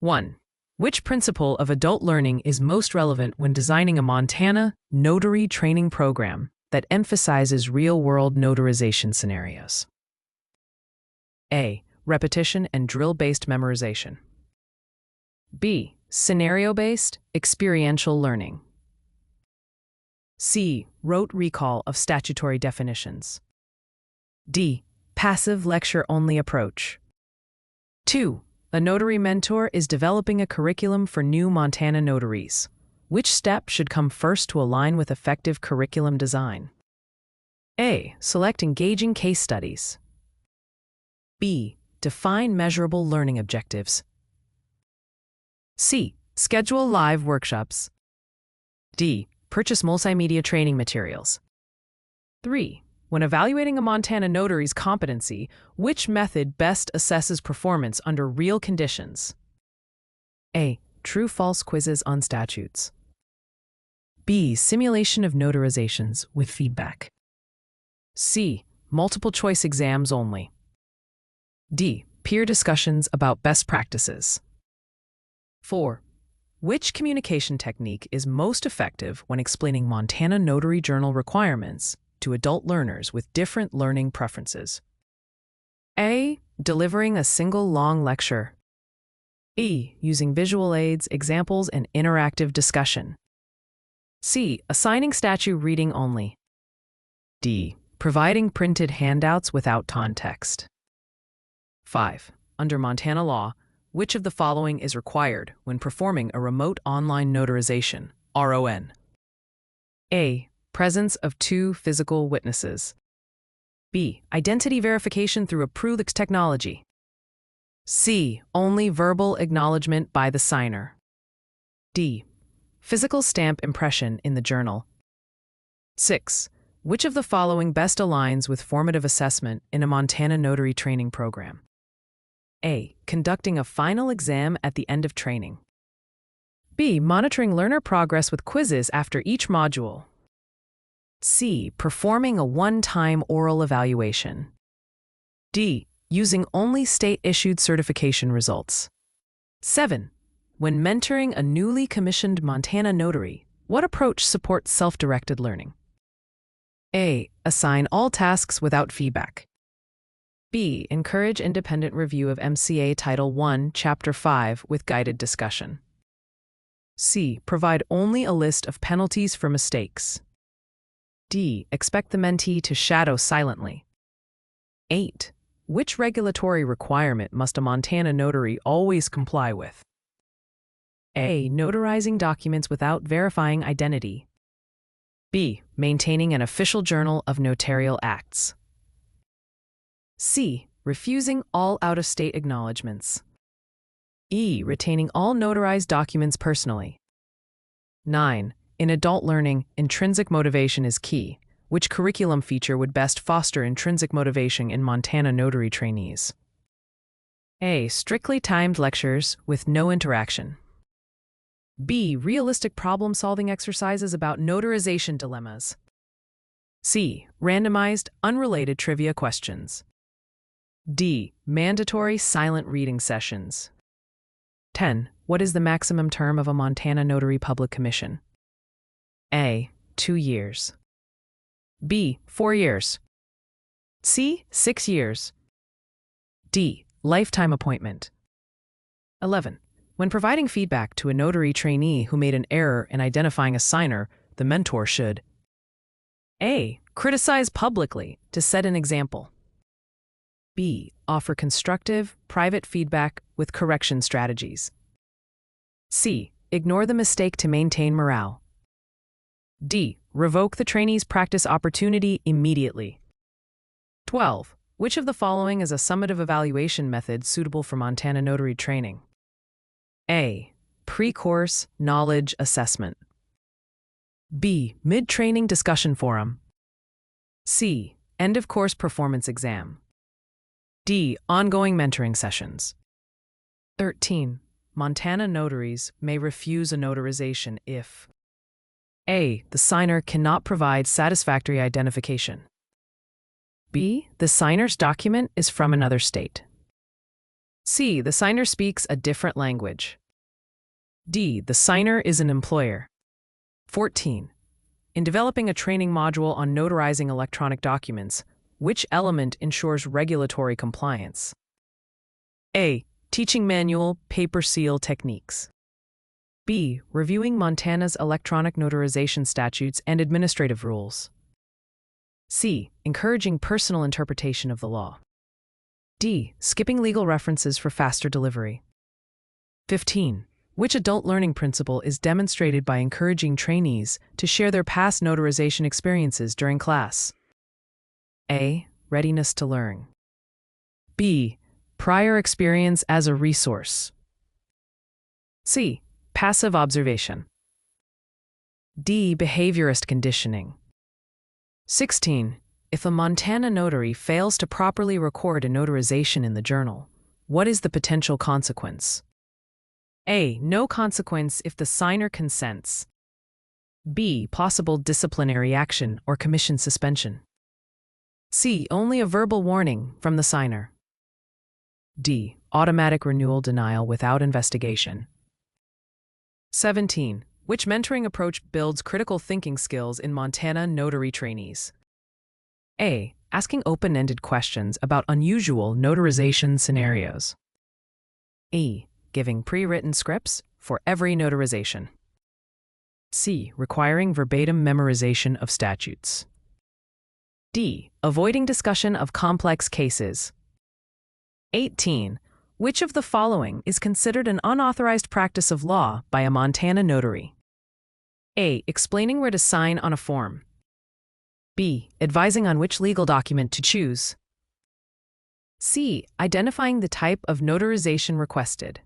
1. Which principle of adult learning is most relevant when designing a Montana Notary training program that emphasizes real-world notarization scenarios? A. Repetition and drill-based memorization. B. Scenario-based, experiential learning. C. Rote recall of statutory definitions. D. Passive lecture-only approach. 2. A notary mentor is developing a curriculum for new Montana notaries. Which step should come first to align with effective curriculum design? A. Select engaging case studies. B. Define measurable learning objectives. C. Schedule live workshops. D. Purchase multimedia training materials. 3. When evaluating a Montana notary's competency, which method best assesses performance under real conditions? A. True-false quizzes on statutes. B. Simulation of notarizations with feedback. C. Multiple-choice exams only. D. Peer discussions about best practices. 4. Which communication technique is most effective when explaining Montana Notary Journal requirements to adult learners with different learning preferences? A. Delivering a single long lecture. B. Using visual aids, examples, and interactive discussion. C. Assigning statute reading only. D. Providing printed handouts without context. 5. Under Montana law, which of the following is required when performing a remote online notarization, RON? A. Presence of 2 physical witnesses. B. Identity verification through approved technology. C. Only verbal acknowledgement by the signer. D. Physical stamp impression in the journal. 6. Which of the following best aligns with formative assessment in a Montana notary training program? A. Conducting a final exam at the end of training. B. Monitoring learner progress with quizzes after each module. C. Performing a one-time oral evaluation. D. Using only state-issued certification results. 7. When mentoring a newly commissioned Montana notary, what approach supports self-directed learning? A. Assign all tasks without feedback. B. Encourage independent review of MCA Title I, Chapter 5 with guided discussion. C. Provide only a list of penalties for mistakes. D. Expect the mentee to shadow silently. 8. Which regulatory requirement must a Montana notary always comply with? A. Notarizing documents without verifying identity. B. Maintaining an official journal of notarial acts. C. Refusing all out-of-state acknowledgments. E. Retaining all notarized documents personally. 9. In adult learning, intrinsic motivation is key. Which curriculum feature would best foster intrinsic motivation in Montana notary trainees? A. Strictly timed lectures with no interaction. B. Realistic problem-solving exercises about notarization dilemmas. C. Randomized, unrelated trivia questions. D. Mandatory silent reading sessions. 10. What is the maximum term of a Montana notary public commission? A. 2 years. B. 4 years. C. 6 years. D. Lifetime appointment. 11. When providing feedback to a notary trainee who made an error in identifying a signer, the mentor should A. Criticize publicly to set an example. B. Offer constructive, private feedback with correction strategies. C. Ignore the mistake to maintain morale. D. Revoke the trainee's practice opportunity immediately. 12. Which of the following is a summative evaluation method suitable for Montana notary training? A. Pre-course knowledge assessment. B. Mid-training discussion forum. C. End-of-course performance exam. D. Ongoing mentoring sessions. 13. Montana notaries may refuse a notarization if A. The signer cannot provide satisfactory identification. B. The signer's document is from another state. C. The signer speaks a different language. D. The signer is an employer. 14. In developing a training module on notarizing electronic documents, which element ensures regulatory compliance? A. Teaching manual, paper seal techniques. B. Reviewing Montana's electronic notarization statutes and administrative rules. C. Encouraging personal interpretation of the law. D. Skipping legal references for faster delivery. 15. Which adult learning principle is demonstrated by encouraging trainees to share their past notarization experiences during class? A. Readiness to learn. B. Prior experience as a resource. C. Passive observation. D. Behaviorist conditioning. 16. If a Montana notary fails to properly record a notarization in the journal, what is the potential consequence? A. No consequence if the signer consents. B. Possible disciplinary action or commission suspension. C. Only a verbal warning from the signer. D. Automatic renewal denial without investigation. 17. Which mentoring approach builds critical thinking skills in Montana notary trainees? A. Asking open-ended questions about unusual notarization scenarios. E. Giving pre-written scripts for every notarization. C. Requiring verbatim memorization of statutes. D. Avoiding discussion of complex cases. 18. Which of the following is considered an unauthorized practice of law by a Montana notary? A. Explaining where to sign on a form. B. Advising on which legal document to choose. C. Identifying the type of notarization requested.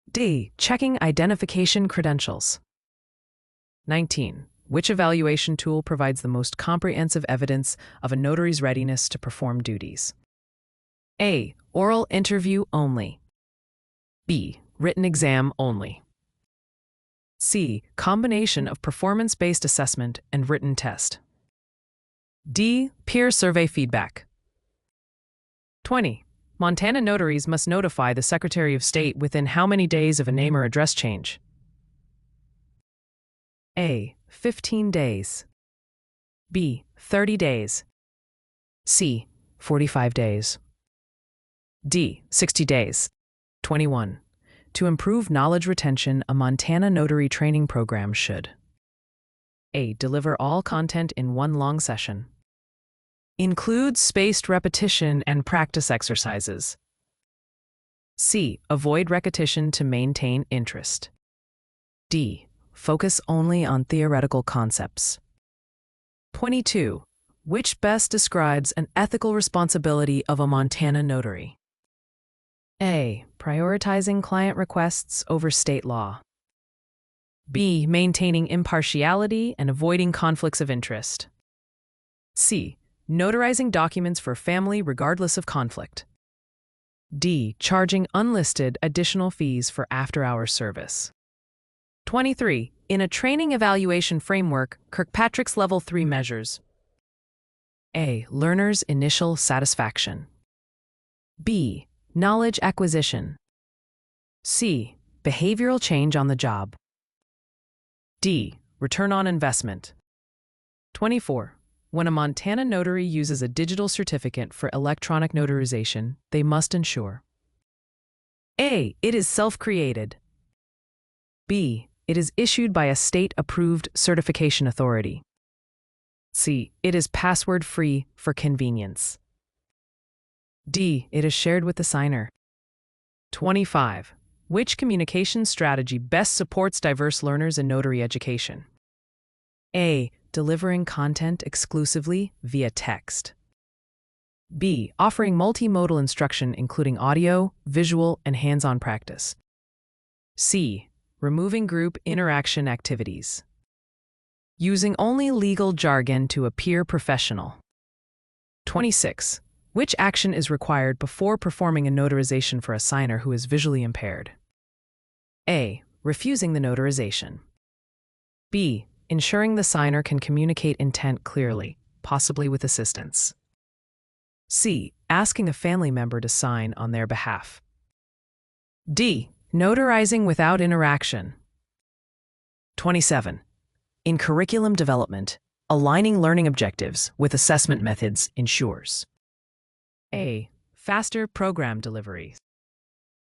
D. Checking identification credentials. 19. Which evaluation tool provides the most comprehensive evidence of a notary's readiness to perform duties? A. Oral interview only. B. Written exam only. C. Combination of performance-based assessment and written test. D. Peer survey feedback. 20. Montana notaries must notify the Secretary of State within how many days of a name or address change? A. 15 days. B. 30 days. C. 45 days. D. 60 days. 21. To improve knowledge retention, a Montana notary training program should: A. Deliver all content in one long session. Include spaced repetition and practice exercises. C. Avoid repetition to maintain interest. D. Focus only on theoretical concepts. 22. Which best describes an ethical responsibility of a Montana notary? A. Prioritizing client requests over state law. B. Maintaining impartiality and avoiding conflicts of interest. C. Notarizing documents for family regardless of conflict. D. Charging unlisted additional fees for after-hours service. 23. In a training evaluation framework, Kirkpatrick's Level 3 measures: A. Learner's initial satisfaction. B. Knowledge acquisition. C. Behavioral change on the job. D. Return on investment. 24. When a Montana notary uses a digital certificate for electronic notarization, they must ensure: A. It is self-created. B. It is issued by a state-approved certification authority. C. It is password-free for convenience. D. It is shared with the signer. 25. Which communication strategy best supports diverse learners in notary education? A. Delivering content exclusively via text. B. Offering multimodal instruction including audio, visual, and hands-on practice. C. Removing group interaction activities. Using only legal jargon to appear professional. 26. Which action is required before performing a notarization for a signer who is visually impaired? A. Refusing the notarization. B. Ensuring the signer can communicate intent clearly, possibly with assistance. C. Asking a family member to sign on their behalf. D. Notarizing without interaction. 27. In curriculum development, aligning learning objectives with assessment methods ensures A. Faster program delivery.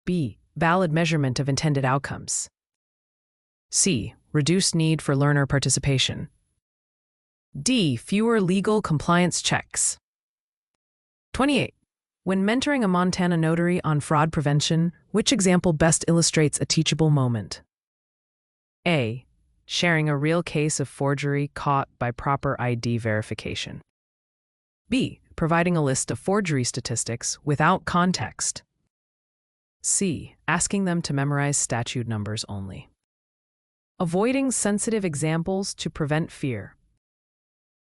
B. Valid measurement of intended outcomes. C. Reduced need for learner participation. D. Fewer legal compliance checks. 28. When mentoring a Montana notary on fraud prevention, which example best illustrates a teachable moment? A. Sharing a real case of forgery caught by proper ID verification. B. Providing a list of forgery statistics without context. C. Asking them to memorize statute numbers only. Avoiding sensitive examples to prevent fear.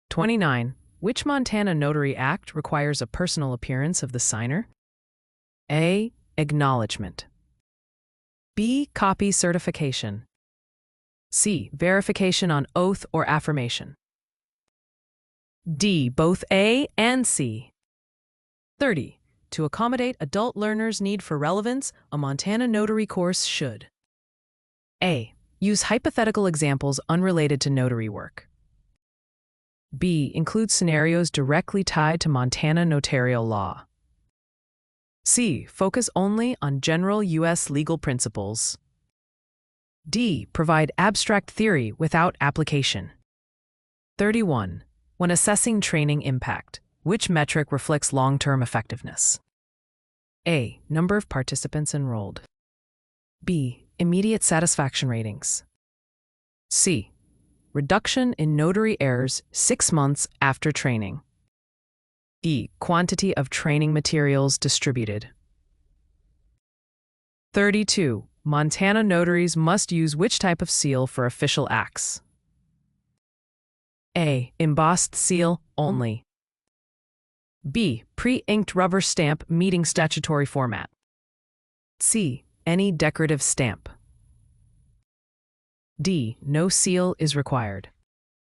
29. Which Montana Notary Act requires a personal appearance of the signer? A. Acknowledgement. B. Copy certification. C. Verification on oath or affirmation. D. Both A and C. 30. To accommodate adult learners' need for relevance, a Montana notary course should A. Use hypothetical examples unrelated to notary work. B. Include scenarios directly tied to Montana notarial law. C. Focus only on general U.S. legal principles. D. Provide abstract theory without application. 31. When assessing training impact, which metric reflects long-term effectiveness? A. Number of participants enrolled. B. Immediate satisfaction ratings. C. Reduction in notary errors 6 months after training. E. Quantity of training materials distributed. 32. Montana notaries must use which type of seal for official acts? A. Embossed seal only. B. Pre-inked rubber stamp meeting statutory format. C. Any decorative stamp. D. No seal is required.